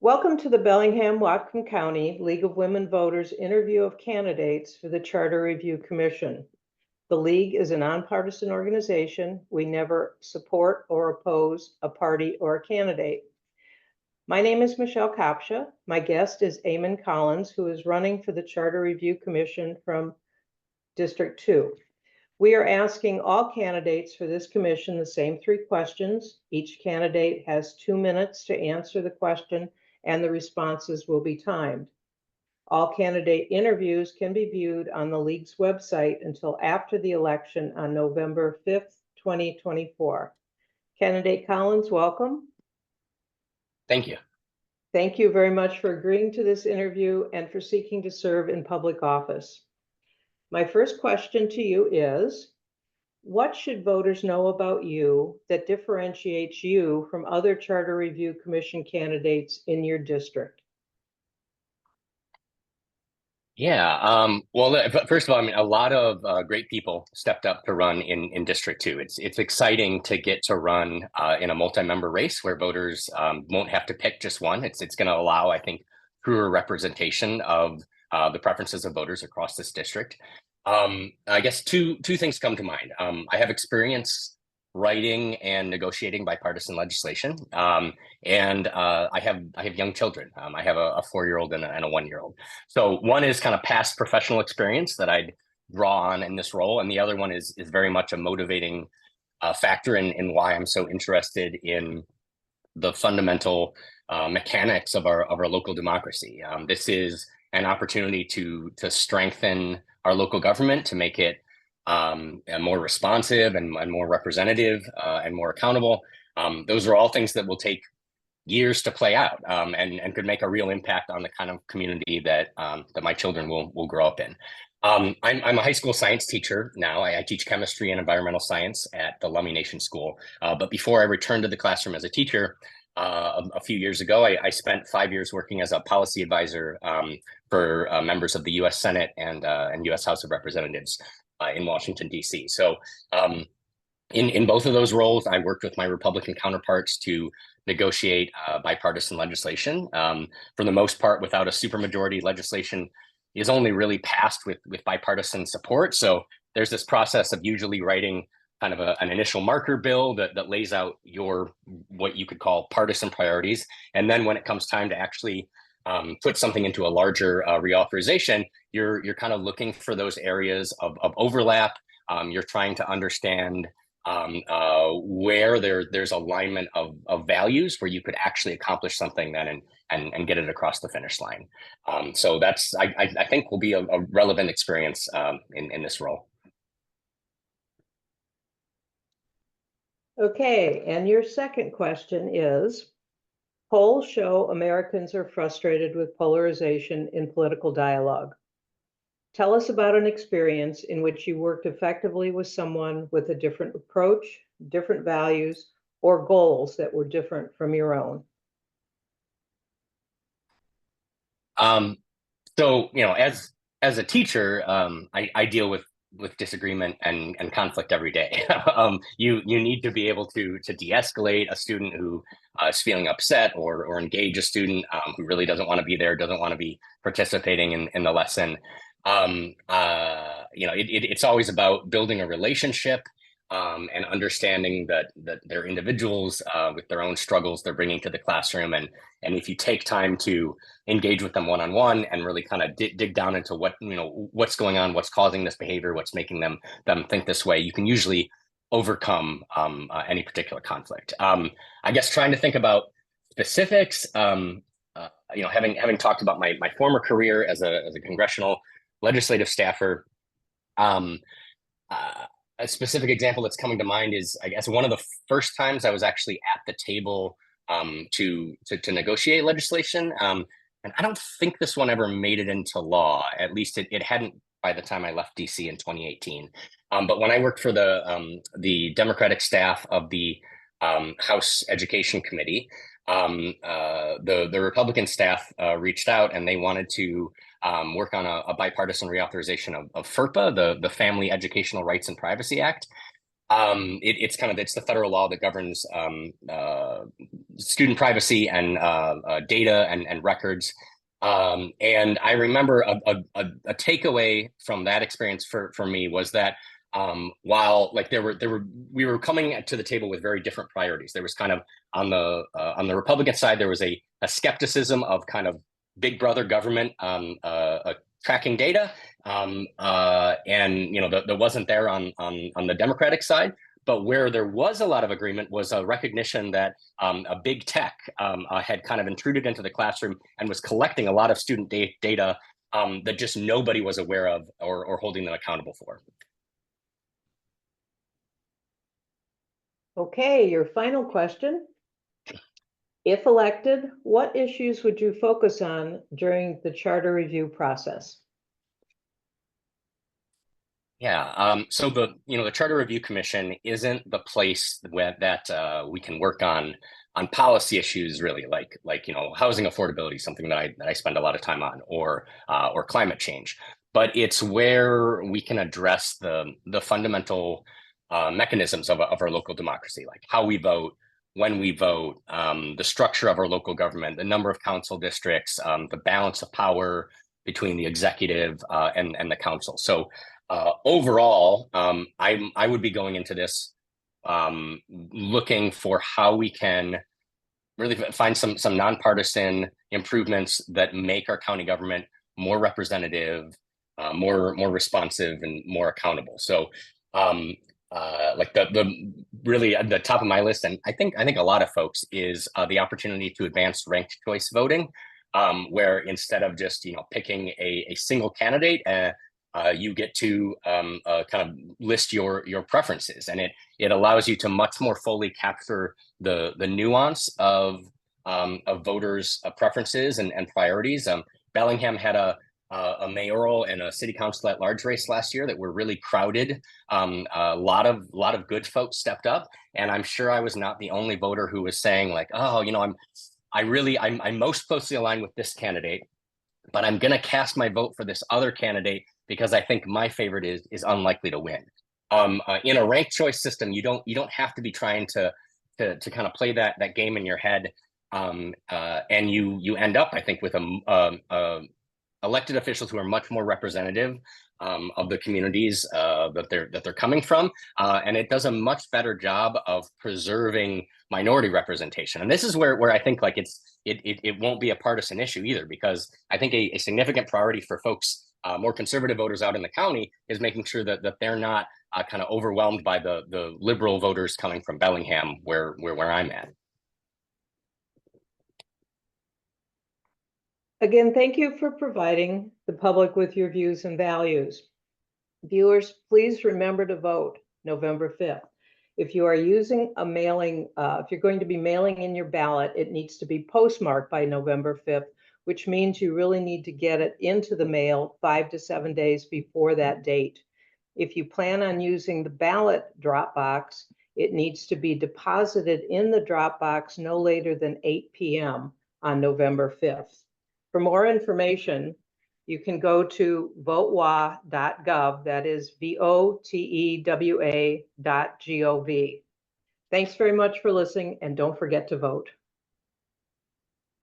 Welcome to the Bellingham-Whatcom County League of Women Voters interview of candidates for the Charter Review Commission. The League is a nonpartisan organization. We never support or oppose a party or a candidate. My name is Michelle Kopsha. My guest is Eamonn Collins, who is running for the Charter Review Commission from District 2. We are asking all candidates for this commission the same 3 questions. Each candidate has 2 minutes to answer the question, and the responses will be timed. All candidate interviews can be viewed on the League's website until after the election on November 5th, 2024. Candidate Collins, welcome. Thank you. Thank you very much for agreeing to this interview and for seeking to serve in public office. My first question to you is, what should voters know about you that differentiates you from other Charter Review Commission candidates in your district? Yeah, well, first of all, I mean, a lot of great people stepped up to run in District 2. It's exciting to get to run in a multi-member race where voters won't have to pick just one. It's going to allow, I think, truer representation of the preferences of voters across this district. I guess two things come to mind. I have experience writing and negotiating bipartisan legislation, and I have young children. I have a 4-year-old and a 1-year-old. So one is kind of past professional experience that I'd draw on in this role, and the other one is very much a motivating factor in why I'm so interested in the fundamental mechanics of our local democracy. This is an opportunity to strengthen our local government, to make it more responsive and more representative and more accountable. Those are all things that will take years to play out and could make a real impact on the kind of community that my children will grow up in. I'm a high school science teacher now. I teach chemistry and environmental science at the Lummi Nation School. But before I returned to the classroom as a teacher, a few years ago, I spent 5 years working as a policy advisor for members of the U.S. Senate and U.S. House of Representatives in Washington, D.C. So in both of those roles, I worked with my Republican counterparts to negotiate bipartisan legislation. For the most part, without a supermajority, legislation is only really passed with bipartisan support. So there's this process of usually writing kind of an initial marker bill that lays out what you could call partisan priorities. And then when it comes time to actually put something into a larger reauthorization, you're kind of looking for those areas of overlap. You're trying to understand where there's alignment of values where you could actually accomplish something then and get it across the finish line. So that's, I think, will be a relevant experience in this role. Okay, and your second question is, polls show Americans are frustrated with polarization in political dialogue. Tell us about an experience in which you worked effectively with someone with a different approach, different values, or goals that were different from your own. So, as a teacher, I deal with disagreement and conflict every day. You need to be able to de-escalate a student who is feeling upset, or engage a student who really doesn't want to be there, doesn't want to be participating in the lesson. It's always about building a relationship and understanding that they're individuals with their own struggles they're bringing to the classroom. And if you take time to engage with them one-on-one and really kind of dig down into what's going on, what's causing this behavior, what's making them think this way, you can usually overcome any particular conflict. I guess trying to think about specifics, having talked about my former career as a congressional legislative staffer, a specific example that's coming to mind is, I guess, one of the first times I was actually at the table to negotiate legislation. And I don't think this one ever made it into law. At least it hadn't by the time I left DC in 2018. But when I worked for the Democratic staff of the House Education Committee, the Republican staff reached out and they wanted to work on a bipartisan reauthorization of FERPA, the Family Educational Rights and Privacy Act. It's the federal law that governs student privacy and data and records. And I remember a takeaway from that experience for me was that while like we were coming to the table with very different priorities. There was kind of on the Republican side, there was a skepticism of kind of big brother government tracking data, and that wasn't there on the Democratic side. But where there was a lot of agreement was a recognition that a big tech had kind of intruded into the classroom and was collecting a lot of student data that just nobody was aware of or holding them accountable for. Okay, your final question. If elected, what issues would you focus on during the charter review process? Yeah, so the Charter Review Commission isn't the place that we can work on policy issues really, like housing affordability, something that I spend a lot of time on, or climate change. But it's where we can address the fundamental mechanisms of our local democracy, like how we vote, when we vote, the structure of our local government, the number of council districts, the balance of power between the executive and the council. So overall, I would be going into this looking for how we can really find some nonpartisan improvements that make our county government more representative, more responsive, and more accountable. So like the really at the top of my list, and I think a lot of folks, is the opportunity to advance ranked choice voting, where instead of just picking a single candidate, you get to kind of list your preferences, and it allows you to much more fully capture the nuance of voters' preferences and priorities. Bellingham had a mayoral and a city council at large race last year that were really crowded. A lot of good folks stepped up, and I'm sure I was not the only voter who was saying like, oh, I'm most closely aligned with this candidate, but I'm going to cast my vote for this other candidate because I think my favorite is unlikely to win. In a ranked choice system, you don't have to be trying to kind of play that game in your head, and you end up, I think, with elected officials who are much more representative of the communities that they're coming from, and it does a much better job of preserving minority representation. And this is where I think like it won't be a partisan issue either, because I think a significant priority for folks, more conservative voters out in the county, is making sure that they're not kind of overwhelmed by the liberal voters coming from Bellingham, where I'm at. Again, thank you for providing the public with your views and values. Viewers, please remember to vote November 5th. If you are using a mailing, if you're going to be mailing in your ballot, it needs to be postmarked by November 5th, which means you really need to get it into the mail 5 to 7 days before that date. If you plan on using the ballot drop box, it needs to be deposited in the drop box no later than 8 p.m. on November 5th. For more information, you can go to votewa.gov, that is votewa.gov. Thanks very much for listening, and don't forget to vote.